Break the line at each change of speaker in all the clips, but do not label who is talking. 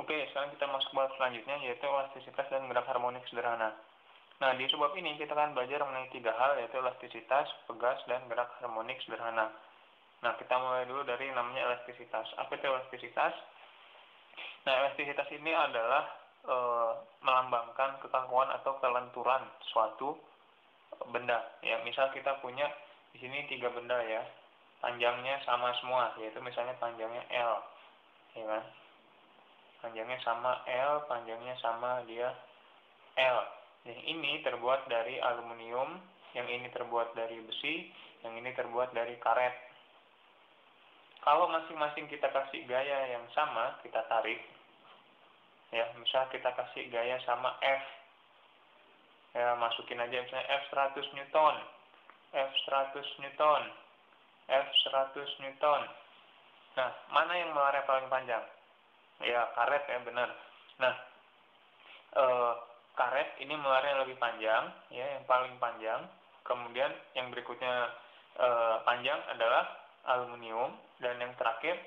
Oke, sekarang kita masuk ke bab selanjutnya, yaitu elastisitas dan gerak harmonik sederhana. Nah, di sebab ini kita akan belajar mengenai 3 hal, yaitu elastisitas, pegas, dan gerak harmonik sederhana. Nah, kita mulai dulu dari namanya elastisitas. Apa itu elastisitas? Nah, elastisitas ini adalah melambangkan kekakuan atau kelenturan suatu benda. Ya, misal kita punya di sini 3 benda ya, panjangnya sama semua, yaitu misalnya panjangnya L, ya kan? Panjangnya sama L, panjangnya sama dia L. Yang ini terbuat dari aluminium, yang ini terbuat dari besi, yang ini terbuat dari karet. Kalau masing-masing kita kasih gaya yang sama, kita tarik. Ya, misal kita kasih gaya sama F. Ya, masukin aja misalnya F 100 Newton, F 100 Newton, F 100 Newton. Nah, mana yang melarnya paling panjang? Ya, karet ya, benar. Nah, karet ini melarnya lebih panjang, ya, yang paling panjang. Kemudian yang berikutnya panjang adalah aluminium, dan yang terakhir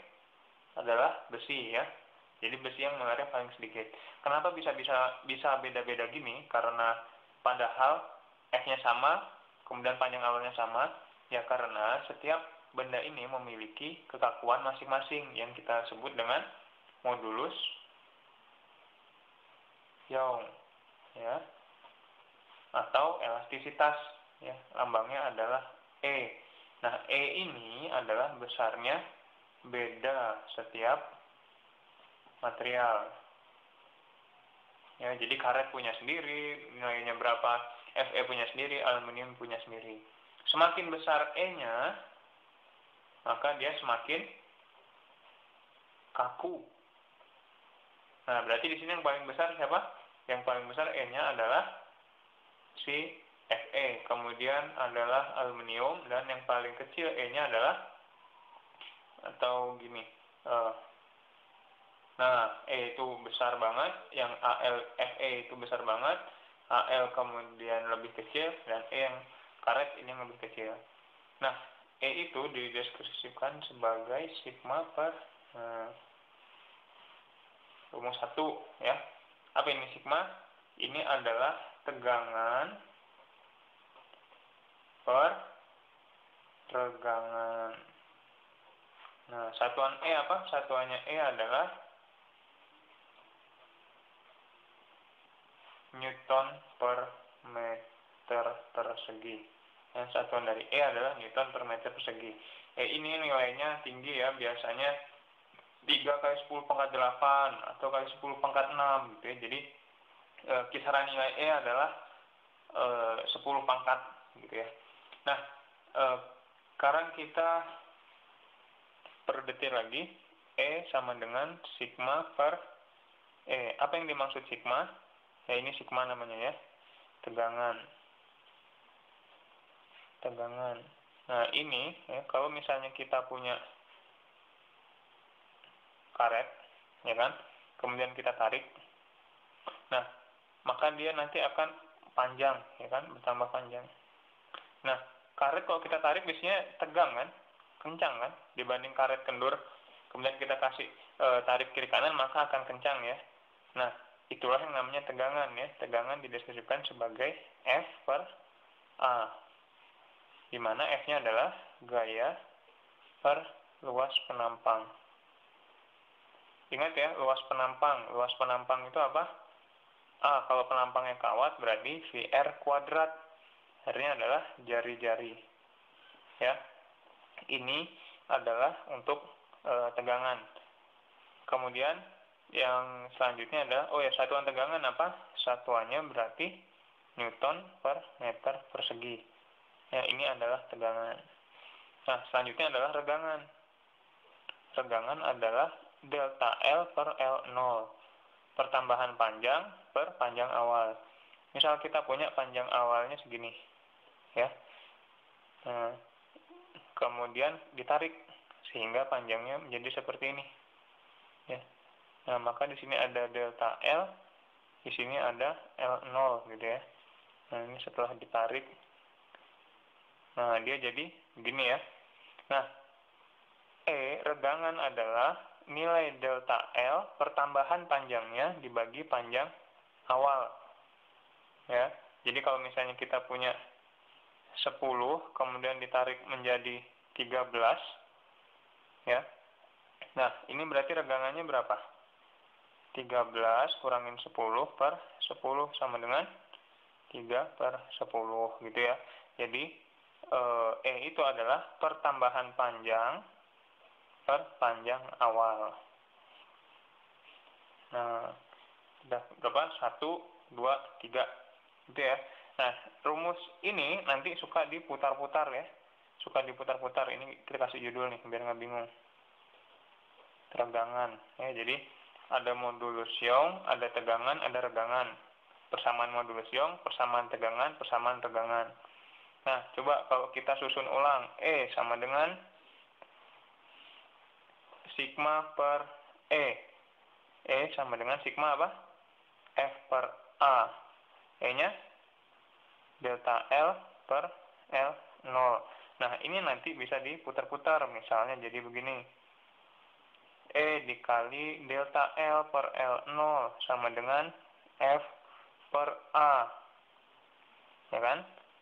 adalah besi ya. Jadi besi yang melarnya paling sedikit. Kenapa bisa beda-beda gini? Karena padahal F-nya sama, kemudian panjang awalnya sama, ya karena setiap benda ini memiliki kekakuan masing-masing yang kita sebut dengan modulus Young, ya, atau elastisitas, ya, lambangnya adalah E. Nah, E ini adalah besarnya beda setiap material. Ya, jadi karet punya sendiri, nilainya berapa, Fe punya sendiri, aluminium punya sendiri. Semakin besar E-nya, maka dia semakin kaku. Nah, berarti di sini yang paling besar siapa? Yang paling besar E-nya adalah si Fe, kemudian adalah aluminium, dan yang paling kecil E-nya adalah, atau gini, nah, E itu besar banget, yang Fe itu besar banget, Al kemudian lebih kecil, dan E yang karet ini yang lebih kecil. Nah, E itu dideskripsikan sebagai sigma per rumus 1 ya. Apa ini sigma? Ini adalah tegangan per tegangan. Nah, satuan E apa? Satuannya E adalah Newton per meter persegi. Yang satuan dari E adalah Newton per meter persegi. E ini nilainya tinggi ya, biasanya 3 kali 10 pangkat 8 atau kali 10 pangkat 6 gitu ya. Jadi kisaran nilai E adalah 10 pangkat gitu ya. Nah, sekarang kita perdetil lagi. E sama dengan sigma per E. Apa yang dimaksud sigma? Ya, ini sigma namanya ya. Tegangan. Nah, ini ya, kalau misalnya kita punya karet, ya kan, kemudian kita tarik, nah, maka dia nanti akan panjang, ya kan, bertambah panjang. Nah, karet kalau kita tarik biasanya tegang kan, kencang kan, dibanding karet kendur, kemudian kita kasih tarik kiri kanan, maka akan kencang ya. Nah, itulah yang namanya tegangan ya. Tegangan dideskripsikan sebagai F per A, di mana F-nya adalah gaya per luas penampang. Ingat ya, luas penampang. Luas penampang itu apa? A, kalau penampangnya kawat berarti VR kuadrat. Artinya adalah jari-jari. Ya. Ini adalah untuk tegangan. Kemudian yang selanjutnya adalah, satuan tegangan apa? Satuannya berarti Newton per meter persegi. Ya, ini adalah tegangan. Nah, selanjutnya adalah regangan. Regangan adalah delta L per L0, pertambahan panjang per panjang awal. Misal kita punya panjang awalnya segini ya, kemudian ditarik sehingga panjangnya menjadi seperti ini ya. Nah, maka di sini ada delta L, di sini ada L0 gitu ya. Nah, ini setelah ditarik, nah dia jadi begini ya. Nah, regangan adalah nilai delta L pertambahan panjangnya dibagi panjang awal. Ya. Jadi kalau misalnya kita punya 10 kemudian ditarik menjadi 13, ya. Nah, ini berarti regangannya berapa? 13 kurangin 10 per 10 sama dengan 3 per 10 gitu ya. Jadi itu adalah pertambahan panjang per panjang awal. Nah, udah berapa? 1, 2, 3 gitu ya. Nah, rumus ini nanti suka diputar-putar ya. Suka diputar-putar. Ini kita kasih judul nih biar nggak bingung. Regangan ya. Jadi ada modulus Young, ada tegangan, ada regangan. Persamaan modulus Young, persamaan tegangan, persamaan regangan. Nah, coba kalau kita susun ulang, E sama dengan sigma per E. E sama dengan sigma apa? F per A. E-nya delta L per L0. Nah, ini nanti bisa diputar-putar. Misalnya jadi begini. E dikali delta L per L0 sama dengan F per A. Ya kan?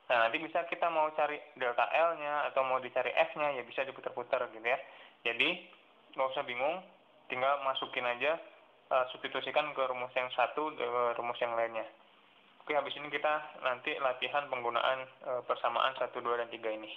Nah, nanti bisa kita mau cari delta L-nya atau mau dicari F-nya, ya bisa diputar-putar gitu ya. Jadi, nggak usah bingung, tinggal masukin aja, substitusikan ke rumus yang satu, ke rumus yang lainnya. Oke, habis ini kita nanti latihan penggunaan persamaan 1, 2, dan 3 ini.